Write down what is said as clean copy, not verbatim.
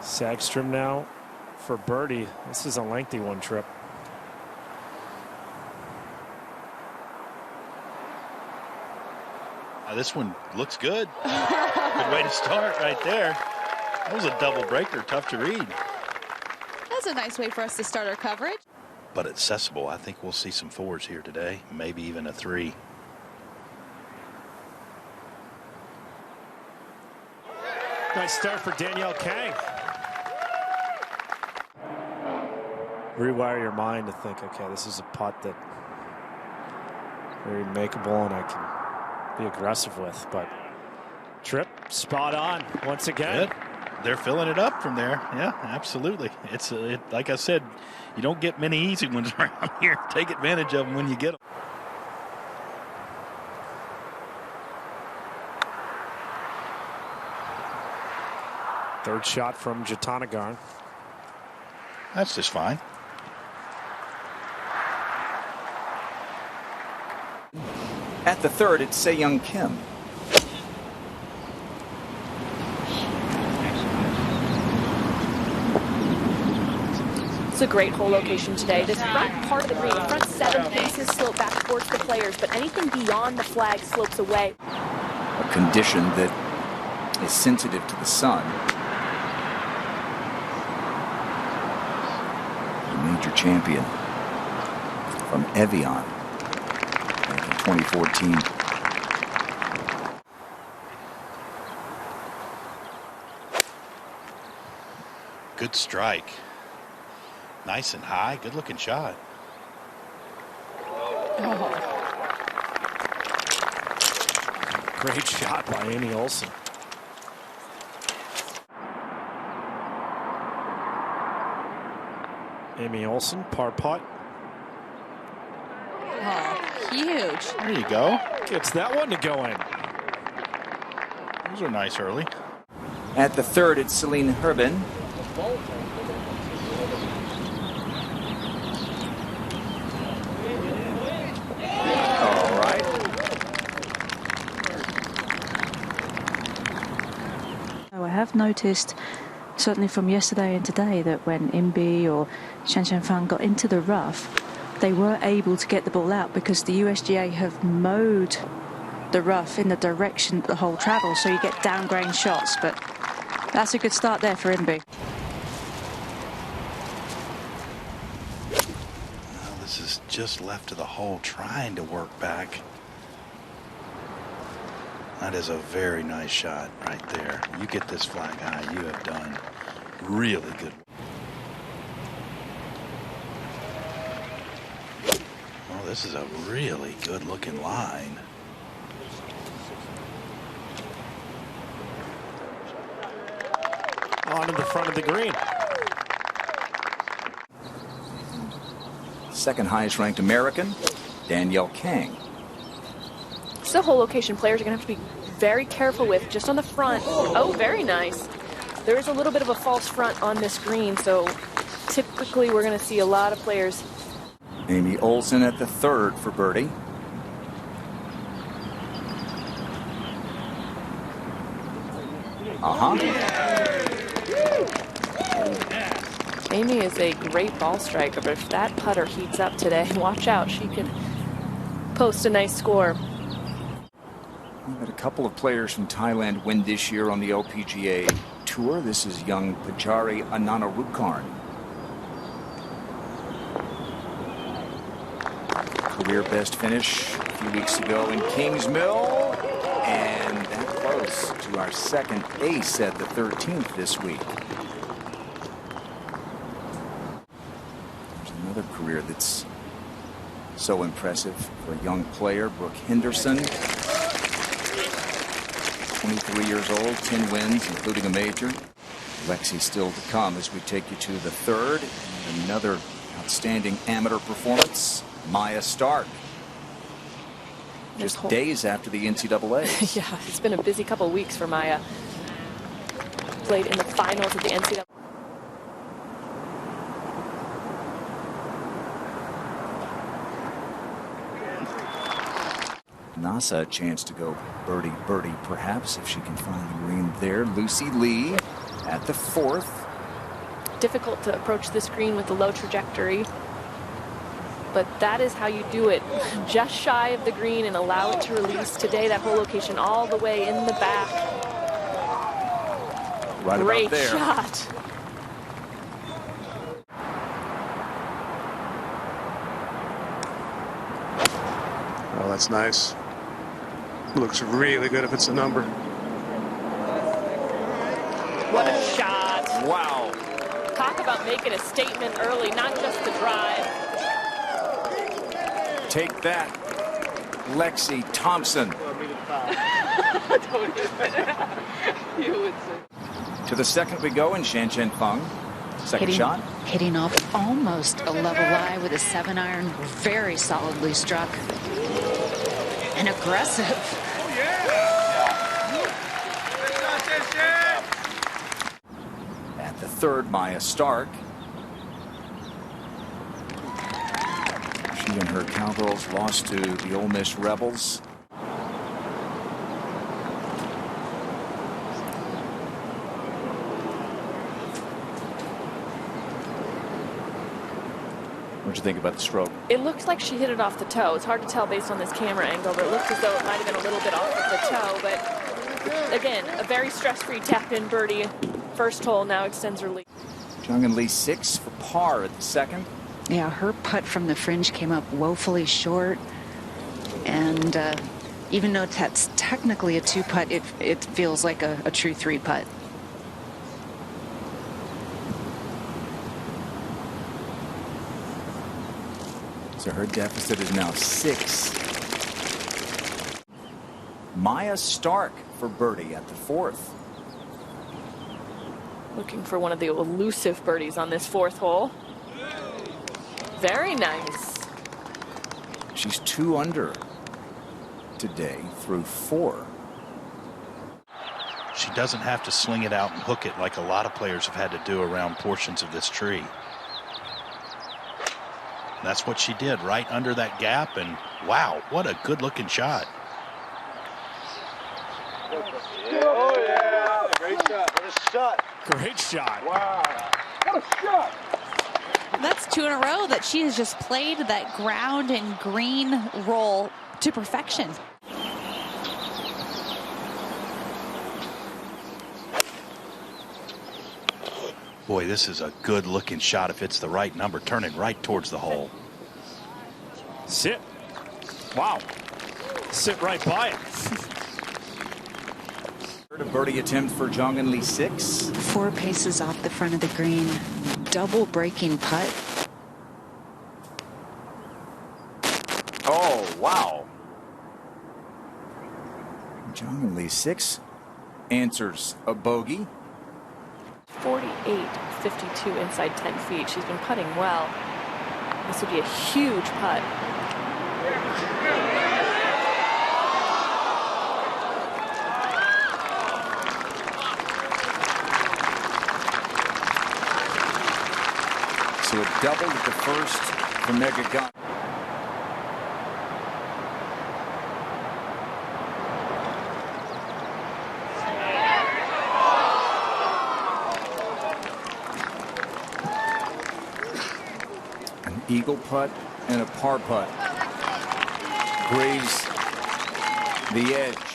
Sagstrom now for birdie. This is a lengthy one, Trip. This one looks good. Good way to start right there. That was a double breaker, tough to read. That's a nice way for us to start our coverage. But accessible. I think we'll see some fours here today, maybe even a 3. Nice start for Danielle Kang. Rewire your mind to think, okay, this is a putt that very makeable and I can be aggressive with, but Trip spot on once again. Good. They're filling it up from there. Yeah, absolutely. It's like I said, you don't get many easy ones around here. Take advantage of them when you get them. Third shot from Jatanagarn. That's just fine. At the third, it's Se-Young Kim. It's a great hole location today. This front part of the green, front 7 faces slope back towards the players, but anything beyond the flag slopes away. A condition that is sensitive to the sun. The major champion from Evian back in 2014. Good strike. Nice and high. Good looking shot. Great shot by Amy Olsen. Amy Olsen, par putt. Oh, huge. There you go. Gets that one to go in. Those are nice early. At the third, it's Celine Herbin. All right. I have noticed, certainly from yesterday and today, that when Imbi or Shan Shan Fan got into the rough, they were able to get the ball out because the USGA have mowed the rough in the direction that the hole travels, so you get downgrain shots. But that's a good start there for Imbi. Well, this is just left of the hole, trying to work back. That is a very nice shot right there. You get this flag high, you have done really good. Oh, this is a really good looking line. On to the front of the green. Second highest ranked American, Danielle Kang. It's a hole location players are going to have to be very careful with just on the front. Oh, very nice. There is a little bit of a false front on this green, so typically we're going to see a lot of players. Amy Olsen at the third for birdie. Amy is a great ball striker, but if that putter heats up today, watch out. She could post a nice score. We've had a couple of players from Thailand win this year on the LPGA Tour. This is young Pajari Ananarukarn. Career best finish a few weeks ago in Kings Mill. And that close to our second ace at the 13th this week. There's another career that's so impressive for a young player, Brooke Henderson. 23 years old, 10 wins, including a major. Lexi still to come as we take you to the third. And another outstanding amateur performance, Maya Stark. Just days after the NCAA. Yeah, it's been a busy couple of weeks for Maya. Played in the finals of the NCAA. NASA a chance to go birdie, birdie, perhaps, if she can find the green there. Lucy Lee at the fourth. difficult to approach this green with the low trajectory. But that is how you do it. Just shy of the green and allow it to release. Today, that whole location all the way in the back. Right Great about there. shot. Oh, that's nice. Looks really good if it's a number. What a shot. Wow. Talk about making a statement early, not just the drive. Take that, Lexi Thompson. To the second we go in Shan Feng. Second shot. Hitting off almost a level lie with a 7-iron, very solidly struck. And aggressive. At the third, Maya Stark. She and her Cowgirls lost to the Ole Miss Rebels. What'd you think about the stroke? It looks like she hit it off the toe. It's hard to tell based on this camera angle, but it looks as though it might have been a little bit off of the toe. But again, a very stress-free tap-in birdie. First hole now extends her lead. Jung-In Lee 6 for par at the second. Yeah, her putt from the fringe came up woefully short. And even though that's technically a 2-putt, it feels like a true 3-putt. So her deficit is now 6. Maya Stark for birdie at the fourth. Looking for one of the elusive birdies on this fourth hole. Very nice. She's 2 under today through 4. She doesn't have to sling it out and hook it like a lot of players have had to do around portions of this tree. That's what she did, right under that gap, and wow, what a good-looking shot. Oh, yeah. Great shot. What a shot. Great shot. Wow. What a shot. That's 2 in a row that she has just played that ground and green roll to perfection. Boy, this is a good-looking shot if it's the right number, turning right towards the hole. Sit. Wow. Sit right by it. Third birdie attempt for Jung-In Lee 6. 4 paces off the front of the green. Double breaking putt. Oh, wow. Jung-In Lee 6 answers a bogey. 48-52 inside 10 feet. She's been putting well. This would be a huge putt. So a double at the first for Mega Gun. An eagle putt and a par putt. Graves the edge.